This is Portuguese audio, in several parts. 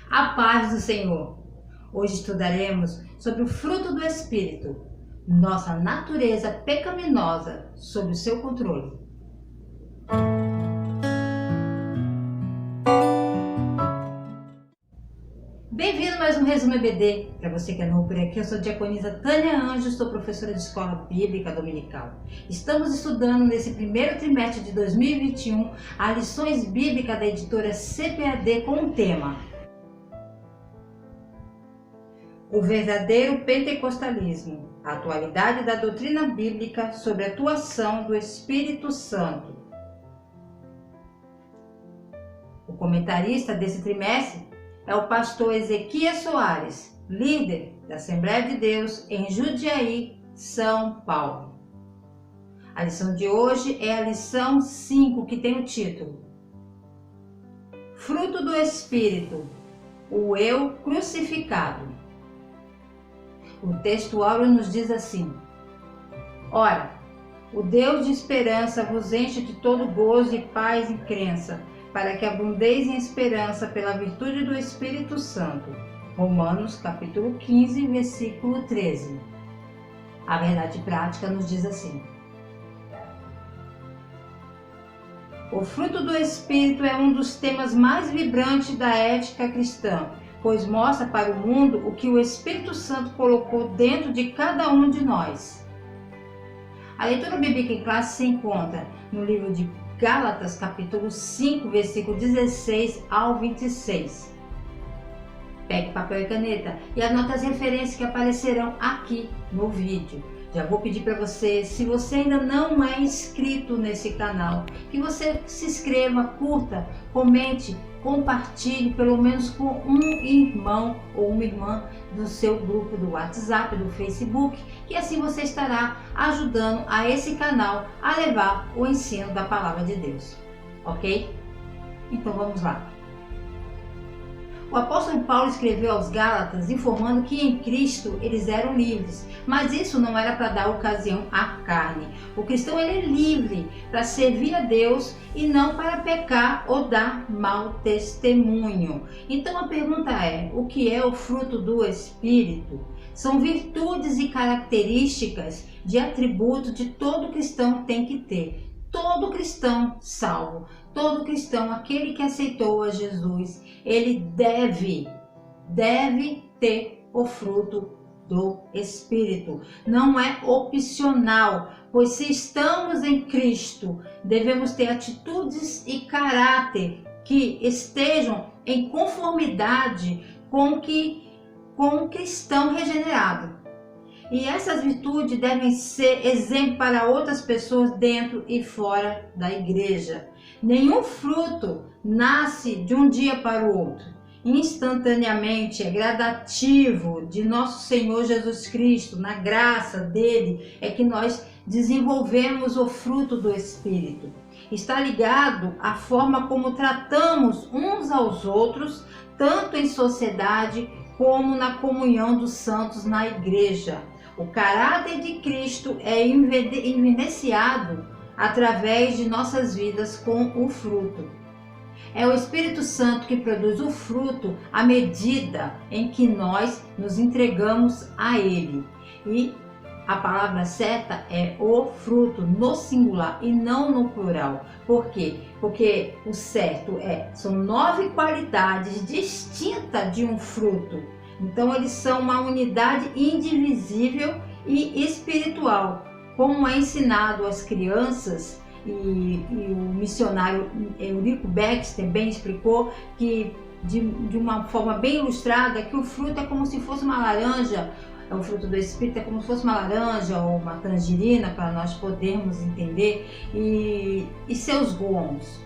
A paz do Senhor! Hoje estudaremos sobre o fruto do Espírito, nossa natureza pecaminosa sob o seu controle. Bem-vindo a mais um Resumo EBD. Para você que é novo por aqui, eu sou a diaconisa Tânia Anjos, sou professora de escola bíblica dominical. Estamos estudando nesse primeiro trimestre de 2021 as lições bíblicas da editora CPAD com o tema O verdadeiro pentecostalismo, a atualidade da doutrina bíblica sobre a atuação do Espírito Santo. O comentarista desse trimestre é o pastor Ezequias Soares, líder da Assembleia de Deus em Jundiaí, São Paulo. A lição de hoje é a lição 5, que tem o título Fruto do Espírito, o Eu crucificado. O texto áureo nos diz assim: Ora, o Deus de esperança vos enche de todo gozo e paz e crença, para que abundeis em esperança pela virtude do Espírito Santo. Romanos capítulo 15, versículo 13. A verdade prática nos diz assim: O fruto do Espírito é um dos temas mais vibrantes da ética cristã, pois mostra para o mundo o que o Espírito Santo colocou dentro de cada um de nós. A leitura bíblica em classe se encontra no livro de Gálatas, capítulo 5, versículo 16 ao 26. Pegue papel e caneta e anote as referências que aparecerão aqui no vídeo. Já vou pedir para você, se você ainda não é inscrito nesse canal, que você se inscreva, curta, comente, compartilhe pelo menos com um irmão ou uma irmã do seu grupo do WhatsApp, do Facebook, que assim você estará ajudando a esse canal a levar o ensino da Palavra de Deus, ok? Então vamos lá. O apóstolo Paulo escreveu aos Gálatas informando que em Cristo eles eram livres, mas isso não era para dar ocasião à carne. O cristão ele é livre para servir a Deus e não para pecar ou dar mau testemunho. Então a pergunta é: o que é o fruto do Espírito? São virtudes e características de atributo de todo cristão tem que ter. Todo cristão salvo, todo cristão, aquele que aceitou a Jesus, ele deve ter o fruto do Espírito. Não é opcional, pois se estamos em Cristo, devemos ter atitudes e caráter que estejam em conformidade com o cristão regenerado. E essas virtudes devem ser exemplo para outras pessoas dentro e fora da igreja. Nenhum fruto nasce de um dia para o outro. Instantaneamente, é gradativo de nosso Senhor Jesus Cristo, na graça dele, é que nós desenvolvemos o fruto do Espírito. Está ligado à forma como tratamos uns aos outros, tanto em sociedade como na comunhão dos santos na igreja. O caráter de Cristo é evidenciado através de nossas vidas com o fruto. É o Espírito Santo que produz o fruto à medida em que nós nos entregamos a Ele. E a palavra certa é o fruto no singular e não no plural. Por quê? Porque o certo são 9 qualidades distintas de um fruto. Então eles são uma unidade indivisível e espiritual, como é ensinado às crianças, e o missionário Eurico Baxter bem explicou que de uma forma bem ilustrada, que o fruto é como se fosse uma laranja, o fruto do Espírito é como se fosse uma laranja ou uma tangerina, para nós podermos entender, e seus gomos.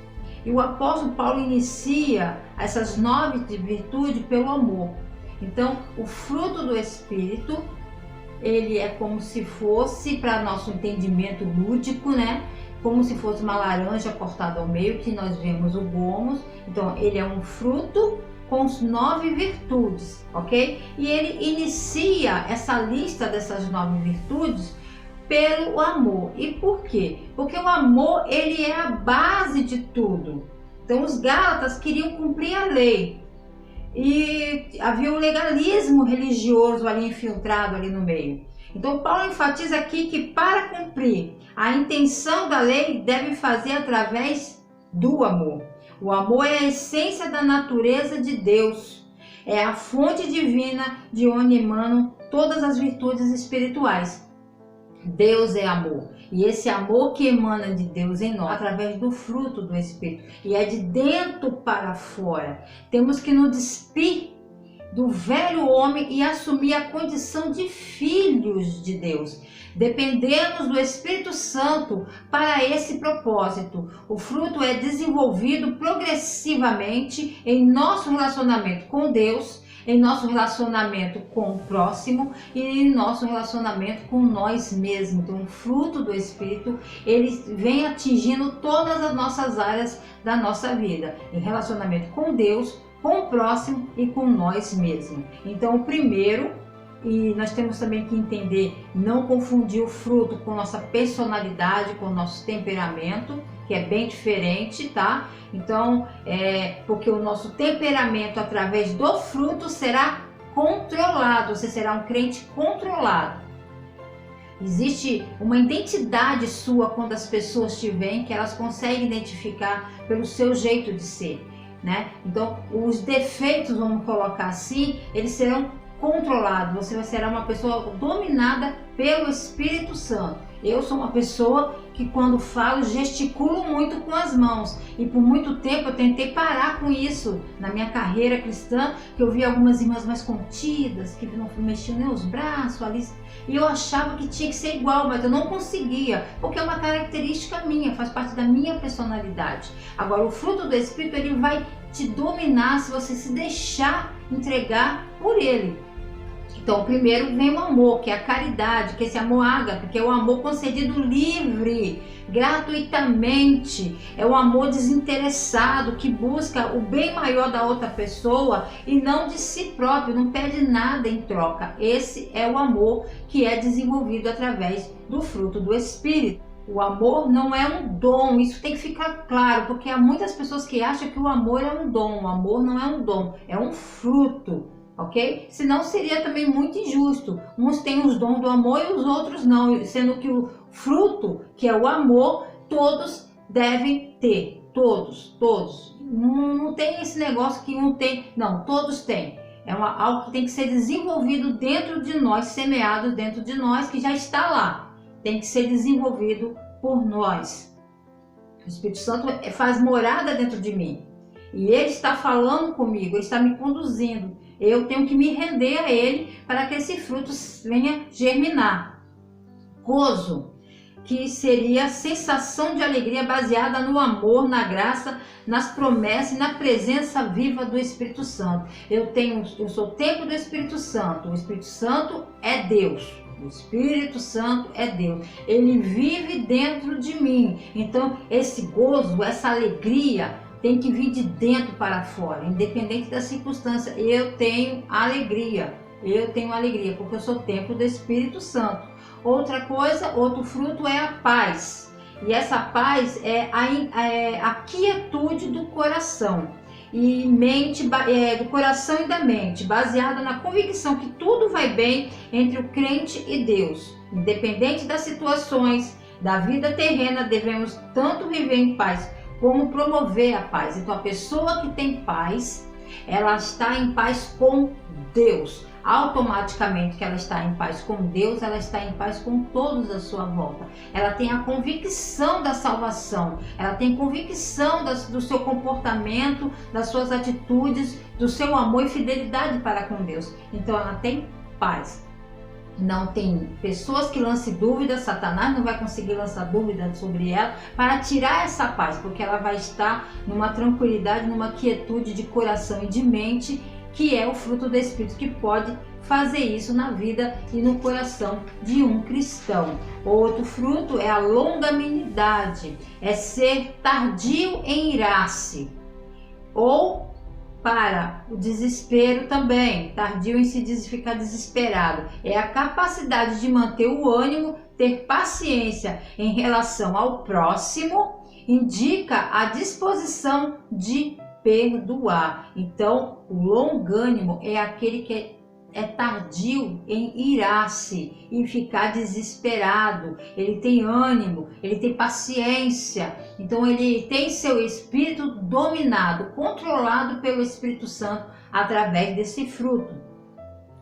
E o apóstolo Paulo inicia essas 9 virtudes pelo amor. Então, o fruto do Espírito, ele é como se fosse, para nosso entendimento lúdico, né? Como se fosse uma laranja cortada ao meio, que nós vemos o gomos. Então, ele é um fruto com 9 virtudes, ok? E ele inicia essa lista dessas 9 virtudes pelo amor. E por quê? Porque o amor, ele é a base de tudo. Então, os Gálatas queriam cumprir a lei. e havia um legalismo religioso ali infiltrado ali no meio. Então Paulo enfatiza aqui que para cumprir a intenção da lei deve fazer através do amor. O amor é a essência da natureza de Deus, é a fonte divina de onde emanam todas as virtudes espirituais. Deus é amor, e esse amor que emana de Deus em nós, através do fruto do Espírito, e é de dentro para fora. Temos que nos despir do velho homem e assumir a condição de filhos de Deus. Dependemos do Espírito Santo para esse propósito. O fruto é desenvolvido progressivamente em nosso relacionamento com Deus, em nosso relacionamento com o próximo e em nosso relacionamento com nós mesmos. Então, o fruto do Espírito, ele vem atingindo todas as nossas áreas da nossa vida, em relacionamento com Deus, com o próximo e com nós mesmos. Então, o primeiro, e nós temos também que entender, não confundir o fruto com nossa personalidade, com nosso temperamento, que é bem diferente, tá? Então, porque o nosso temperamento através do fruto será controlado, você será um crente controlado. Existe uma identidade sua quando as pessoas te veem, que elas conseguem identificar pelo seu jeito de ser, né? Então, os defeitos, vamos colocar assim, eles serão controlados. Você será uma pessoa dominada pelo Espírito Santo. Eu sou uma pessoa que quando falo gesticulo muito com as mãos, e por muito tempo eu tentei parar com isso na minha carreira cristã, que eu vi algumas irmãs mais contidas, que não mexiam nem os braços ali, e eu achava que tinha que ser igual, mas eu não conseguia, porque é uma característica minha, faz parte da minha personalidade. Agora, o fruto do Espírito, ele vai te dominar se você se deixar entregar por ele. Então, primeiro vem o amor, que é a caridade, que é esse amor ágape, que é o amor concedido livre, gratuitamente. É o amor desinteressado, que busca o bem maior da outra pessoa e não de si próprio, não pede nada em troca. Esse é o amor que é desenvolvido através do fruto do Espírito. O amor não é um dom, isso tem que ficar claro, porque há muitas pessoas que acham que o amor é um dom. O amor não é um dom, é um fruto. Ok? Senão seria também muito injusto. Uns têm os dons do amor e os outros não, sendo que o fruto, que é o amor, todos devem ter. Todos. Não tem esse negócio que um tem, não, todos têm. É algo que tem que ser desenvolvido dentro de nós, semeado dentro de nós, que já está lá. Tem que ser desenvolvido por nós. O Espírito Santo faz morada dentro de mim. E Ele está falando comigo, Ele está me conduzindo. Eu tenho que me render a Ele para que esse fruto venha germinar. Gozo, que seria a sensação de alegria baseada no amor, na graça, nas promessas e na presença viva do Espírito Santo. Eu sou o templo do Espírito Santo. O Espírito Santo é Deus. O Espírito Santo é Deus. Ele vive dentro de mim. Então, esse gozo, essa alegria, tem que vir de dentro para fora, independente da circunstância. Eu tenho alegria, porque eu sou templo do Espírito Santo. Outra coisa, outro fruto é a paz. E essa paz é a quietude do coração e mente, do coração e da mente, baseada na convicção que tudo vai bem entre o crente e Deus. Independente das situações da vida terrena, devemos tanto viver em paz como promover a paz. Então, a pessoa que tem paz, ela está em paz com Deus. Automaticamente que ela está em paz com Deus, ela está em paz com todos à sua volta. Ela tem a convicção da salvação, ela tem convicção do seu comportamento, das suas atitudes, do seu amor e fidelidade para com Deus. Então, ela tem paz. Não tem pessoas que lancem dúvidas, Satanás não vai conseguir lançar dúvidas sobre ela para tirar essa paz, porque ela vai estar numa tranquilidade, numa quietude de coração e de mente, que é o fruto do Espírito, que pode fazer isso na vida e no coração de um cristão. Outro fruto é a longanimidade, é ser tardio em irar-se, ou para o desespero também, tardio em se ficar desesperado. É a capacidade de manter o ânimo, ter paciência em relação ao próximo, indica a disposição de perdoar. Então, o longânimo é aquele que é tardio em irar-se, em ficar desesperado. Ele tem ânimo, ele tem paciência. Então ele tem seu espírito dominado, controlado pelo Espírito Santo através desse fruto.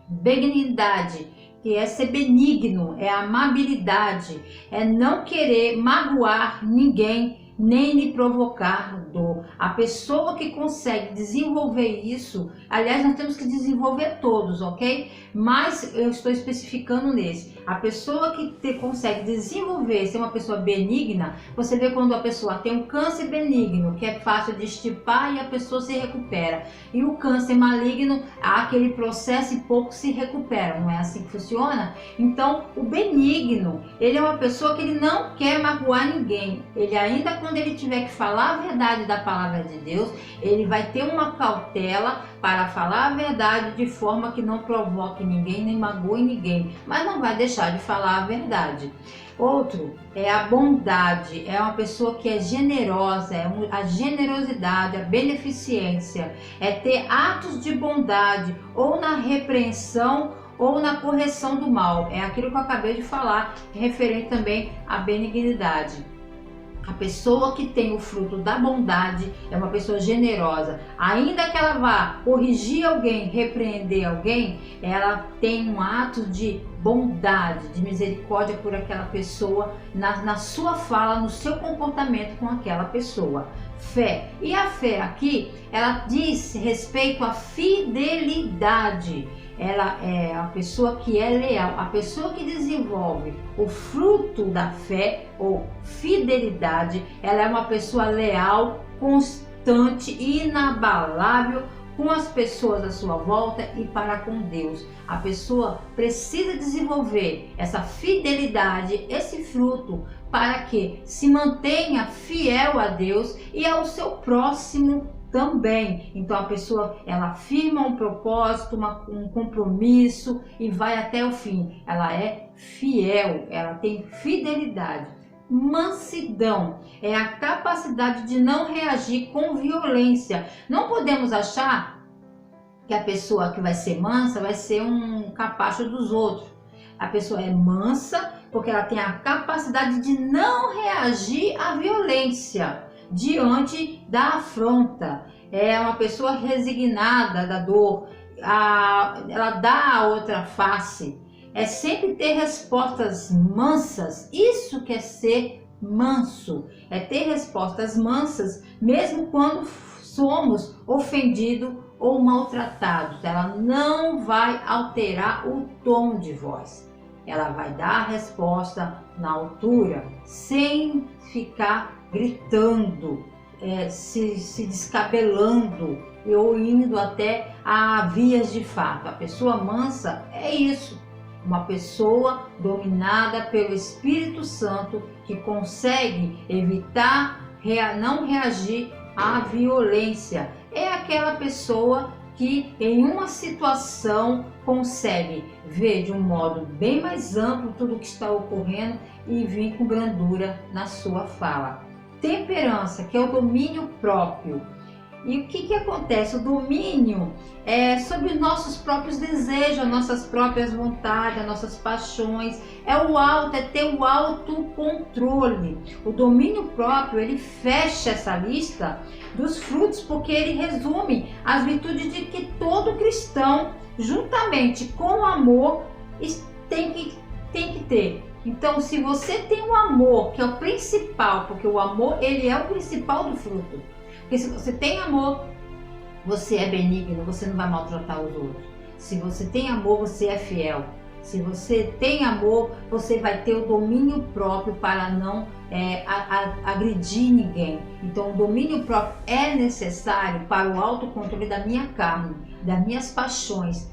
Benignidade, que é ser benigno, é amabilidade, é não querer magoar ninguém, nem lhe provocar dor. A pessoa que consegue desenvolver isso, aliás, nós temos que desenvolver todos, ok? Mas eu estou especificando nesse. A pessoa que consegue desenvolver, ser uma pessoa benigna, você vê quando a pessoa tem um câncer benigno, que é fácil de extirpar e a pessoa se recupera. E o câncer maligno, há aquele processo e pouco se recupera, não é assim que funciona? Então, o benigno, ele é uma pessoa que ele não quer magoar ninguém. Ele ainda quando ele tiver que falar a verdade da palavra de Deus, ele vai ter uma cautela para falar a verdade de forma que não provoque ninguém, nem magoe ninguém, mas não vai deixar de falar a verdade. Outro é a bondade, é uma pessoa que é generosa, a generosidade, a beneficência, é ter atos de bondade ou na repreensão ou na correção do mal. É aquilo que eu acabei de falar, referente também à benignidade. A pessoa que tem o fruto da bondade é uma pessoa generosa. Ainda que ela vá corrigir alguém, repreender alguém, ela tem um ato de bondade, de misericórdia por aquela pessoa, na sua fala, no seu comportamento com aquela pessoa. Fé. E a fé aqui, ela diz respeito à fidelidade. Ela é a pessoa que é leal, a pessoa que desenvolve o fruto da fé ou fidelidade, ela é uma pessoa leal, constante, inabalável com as pessoas à sua volta e para com Deus. A pessoa precisa desenvolver essa fidelidade, esse fruto, para que se mantenha fiel a Deus e ao seu próximo também. Então a pessoa, ela firma um propósito, um compromisso e vai até o fim. Ela é fiel, ela tem fidelidade. Mansidão é a capacidade de não reagir com violência. Não podemos achar que a pessoa que vai ser mansa vai ser um capacho dos outros. A pessoa é mansa porque ela tem a capacidade de não reagir à violência diante da afronta. É uma pessoa resignada da dor, ela dá a outra face, é sempre ter respostas mansas. Isso que é ser manso, é ter respostas mansas mesmo quando somos ofendidos ou maltratados. Ela não vai alterar o tom de voz, ela vai dar a resposta na altura, sem ficar gritando, se descabelando ou indo até a vias de fato. A pessoa mansa é isso, uma pessoa dominada pelo Espírito Santo que consegue evitar, não reagir à violência. É aquela pessoa que em uma situação consegue ver de um modo bem mais amplo tudo o que está ocorrendo e vir com brandura na sua fala. Temperança, que é o domínio próprio. E o que acontece? O domínio é sobre os nossos próprios desejos, as nossas próprias vontades, as nossas paixões. É ter o autocontrole. O domínio próprio, ele fecha essa lista dos frutos, porque ele resume as virtudes de que todo cristão, juntamente com o amor, tem que ter. Então, se você tem o amor, que é o principal, porque o amor, ele é o principal do fruto. Porque se você tem amor, você é benigno, você não vai maltratar os outros. Se você tem amor, você é fiel. Se você tem amor, você vai ter o domínio próprio para não agredir ninguém. Então, o domínio próprio é necessário para o autocontrole da minha carne, das minhas paixões,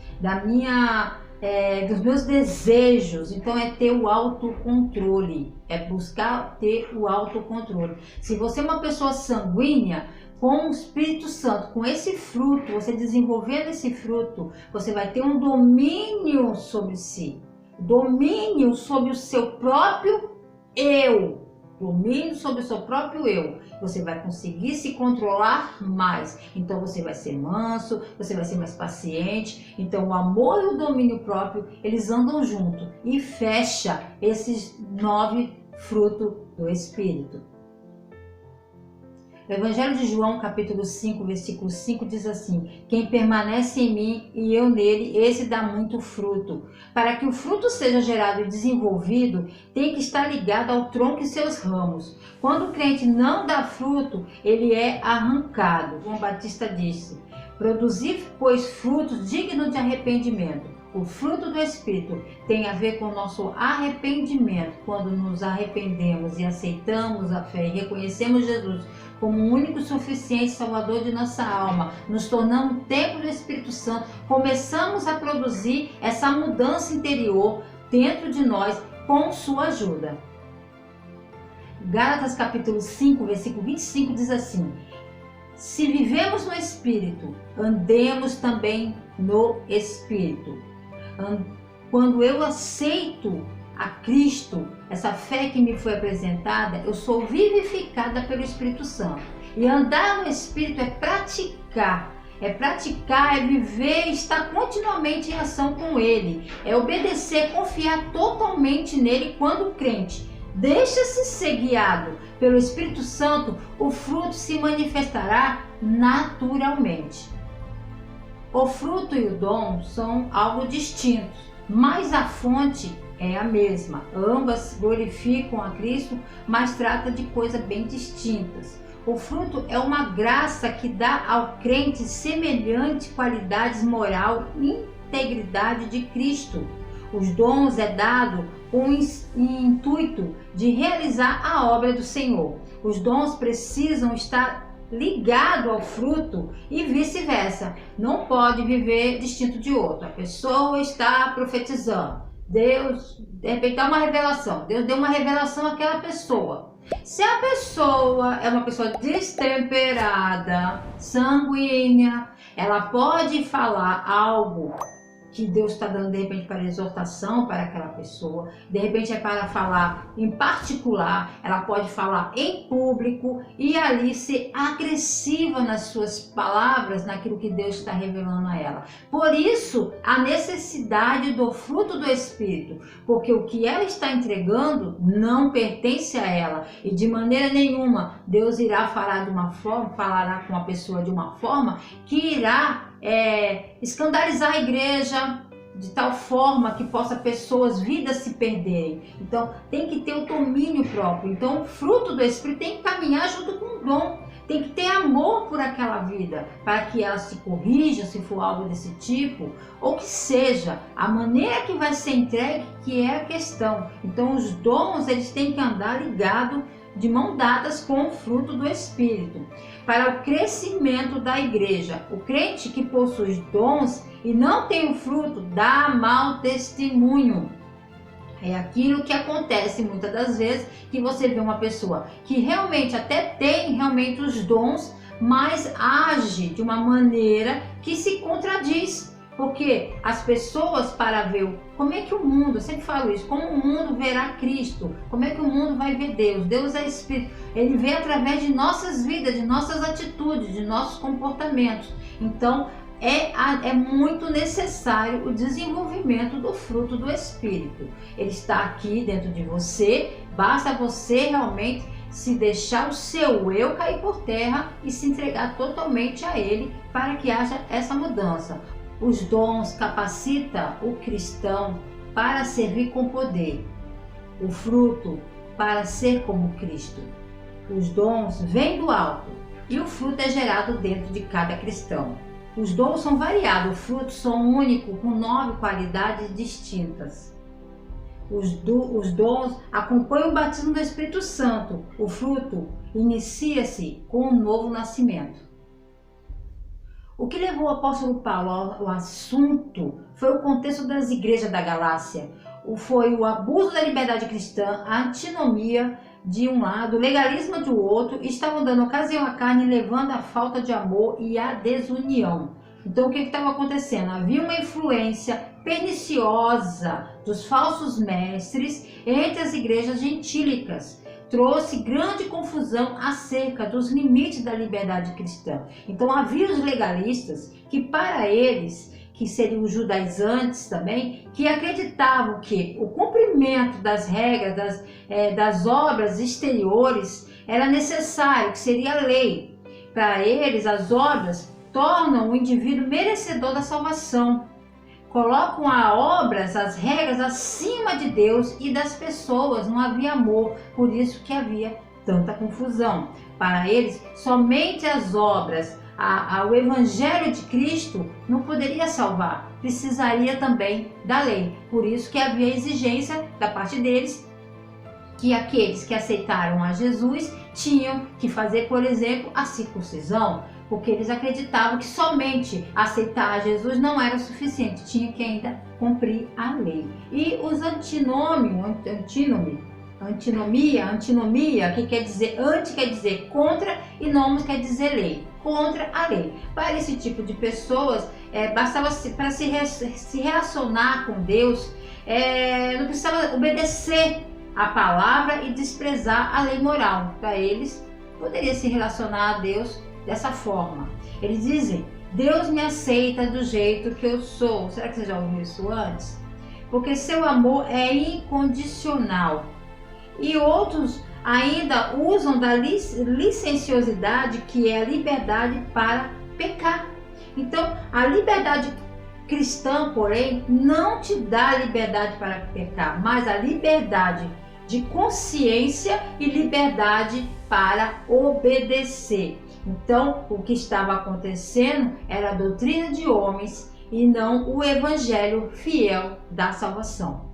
dos meus desejos. Então é ter o autocontrole, é buscar ter o autocontrole. Se você é uma pessoa sanguínea, com o Espírito Santo, com esse fruto, você desenvolvendo esse fruto, você vai ter um domínio sobre si, domínio sobre o seu próprio eu, domínio sobre o seu próprio eu. você vai conseguir se controlar mais. Então você vai ser manso, você vai ser mais paciente. Então o amor e o domínio próprio, eles andam junto e fecha esses 9 frutos do Espírito. O Evangelho de João, capítulo 5, versículo 5 diz assim: quem permanece em mim e eu nele, esse dá muito fruto. Para que o fruto seja gerado e desenvolvido, tem que estar ligado ao tronco e seus ramos. Quando o crente não dá fruto, ele é arrancado. João Batista disse: produzir, pois, frutos dignos de arrependimento. O fruto do Espírito tem a ver com o nosso arrependimento. Quando nos arrependemos e aceitamos a fé e reconhecemos Jesus como o único suficiente Salvador de nossa alma, nos tornamos templo do Espírito Santo, começamos a produzir essa mudança interior dentro de nós com sua ajuda. Gálatas capítulo 5, versículo 25 diz assim: se vivemos no Espírito, andemos também no Espírito. Quando eu aceito a Cristo, essa fé que me foi apresentada, eu sou vivificada pelo Espírito Santo. E andar no Espírito é praticar, é viver, estar continuamente em ação com Ele, é obedecer, confiar totalmente nele quando crente. Deixa-se ser guiado pelo Espírito Santo, o fruto se manifestará naturalmente. O fruto e o dom são algo distintos, mas a fonte é a mesma. Ambas glorificam a Cristo, mas trata de coisas bem distintas. O fruto é uma graça que dá ao crente semelhante qualidades moral e integridade de Cristo. Os dons é dado com o intuito de realizar a obra do Senhor. Os dons precisam estar ligado ao fruto e vice-versa. Não pode viver distinto de outro. A pessoa está profetizando, Deus, de repente dá uma revelação, Deus deu uma revelação àquela pessoa. Se a pessoa é uma pessoa destemperada, sanguínea, ela pode falar algo que Deus está dando de repente para exortação para aquela pessoa, de repente é para falar em particular, ela pode falar em público e ali ser agressiva nas suas palavras, naquilo que Deus está revelando a ela. Por isso, a necessidade do fruto do Espírito, porque o que ela está entregando não pertence a ela e de maneira nenhuma Deus irá falar de uma forma, falará com a pessoa de uma forma que irá escandalizar a igreja de tal forma que possa pessoas, vidas se perderem. Então tem que ter o domínio próprio. Então o fruto do Espírito tem que caminhar junto com o dom, tem que ter amor por aquela vida, para que ela se corrija se for algo desse tipo, ou que seja a maneira que vai ser entregue, que é a questão. Então os dons, eles têm que andar ligados de mão dadas com o fruto do Espírito. Para o crescimento da igreja, o crente que possui dons e não tem o fruto dá mau testemunho. É aquilo que acontece muitas das vezes, que você vê uma pessoa que realmente até tem realmente os dons, mas age de uma maneira que se contradiz. Porque as pessoas, para ver como é que o mundo, eu sempre falo isso, como o mundo verá Cristo, como é que o mundo vai ver Deus. Deus é Espírito, Ele vê através de nossas vidas, de nossas atitudes, de nossos comportamentos. Então é muito necessário o desenvolvimento do fruto do Espírito. Ele está aqui dentro de você, basta você realmente se deixar o seu eu cair por terra e se entregar totalmente a Ele para que haja essa mudança. Os dons capacitam o cristão para servir com poder, o fruto para ser como Cristo. Os dons vêm do alto e o fruto é gerado dentro de cada cristão. Os dons são variados, os frutos são únicos, com 9 qualidades distintas. Os dons acompanham o batismo do Espírito Santo. O fruto inicia-se com um novo nascimento. O que levou o apóstolo Paulo ao assunto foi o contexto das igrejas da Galácia. Foi o abuso da liberdade cristã, a antinomia de um lado, o legalismo do outro, estavam dando ocasião à carne, levando à falta de amor e à desunião. Então o que estava acontecendo? Havia uma influência perniciosa dos falsos mestres entre as igrejas gentílicas. trouxe grande confusão acerca dos limites da liberdade cristã. Então havia os legalistas que, para eles, que seriam os judaizantes também, que acreditavam que o cumprimento das regras, das obras exteriores era necessário, que seria a lei. Para eles, as obras tornam o indivíduo merecedor da salvação. Colocam as regras acima de Deus e das pessoas, não havia amor, por isso que havia tanta confusão. Para eles, somente as obras, o Evangelho de Cristo não poderia salvar, precisaria também da lei. Por isso que havia exigência da parte deles que aqueles que aceitaram a Jesus tinham que fazer, por exemplo, a circuncisão, porque eles acreditavam que somente aceitar a Jesus não era suficiente, tinha que ainda cumprir a lei. E os antinomia, que quer dizer anti, quer dizer contra, e nomos quer dizer lei, contra a lei. Para esse tipo de pessoas, bastava para se relacionar com Deus, não precisava obedecer a palavra e desprezar a lei moral. Para eles, poderia se relacionar a Deus dessa forma. Eles dizem: Deus me aceita do jeito que eu sou. Será que você já ouviu isso antes? Porque seu amor é incondicional. E outros ainda usam da licenciosidade, que é a liberdade para pecar. Então, a liberdade cristã, porém, não te dá liberdade para pecar, mas a liberdade de consciência e liberdade para obedecer. Então, o que estava acontecendo era a doutrina de homens e não o evangelho fiel da salvação.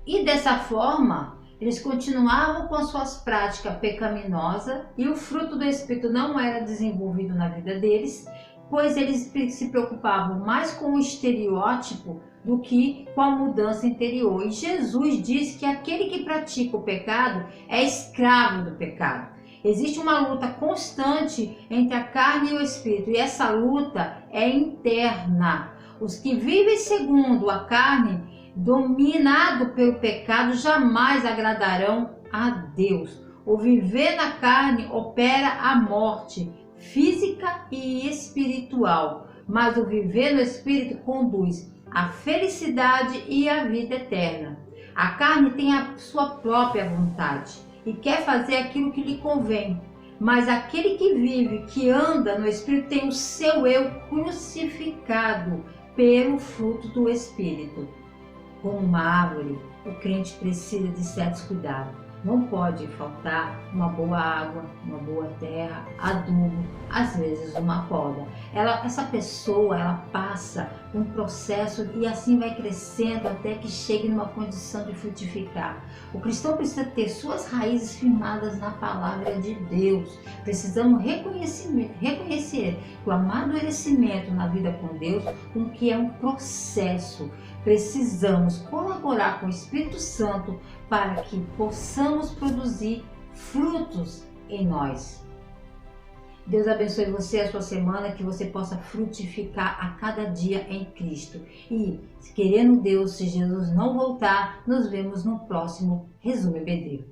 E dessa forma, eles continuavam com suas práticas pecaminosas e o fruto do Espírito não era desenvolvido na vida deles, pois eles se preocupavam mais com o estereótipo do que com a mudança interior. E Jesus diz que aquele que pratica o pecado é escravo do pecado. Existe uma luta constante entre a carne e o espírito, e essa luta é interna. Os que vivem segundo a carne, dominado pelo pecado, jamais agradarão a Deus. O viver na carne opera a morte física e espiritual, mas o viver no espírito conduz à felicidade e à vida eterna. A carne tem a sua própria vontade e quer fazer aquilo que lhe convém, mas aquele que vive, que anda no Espírito, tem o seu eu crucificado pelo fruto do Espírito. Como uma árvore, o crente precisa de certos cuidados. Não pode faltar uma boa água, uma boa terra, adubo, às vezes uma poda. Essa pessoa, ela passa um processo e assim vai crescendo até que chegue numa condição de frutificar. O cristão precisa ter suas raízes firmadas na palavra de Deus. Precisamos reconhecer que o amadurecimento na vida com Deus, que é um processo. Precisamos colaborar com o Espírito Santo para que possamos produzir frutos em nós. Deus abençoe você, a sua semana, que você possa frutificar a cada dia em Cristo. E, querendo Deus, se Jesus não voltar, nos vemos no próximo Resumo EBD.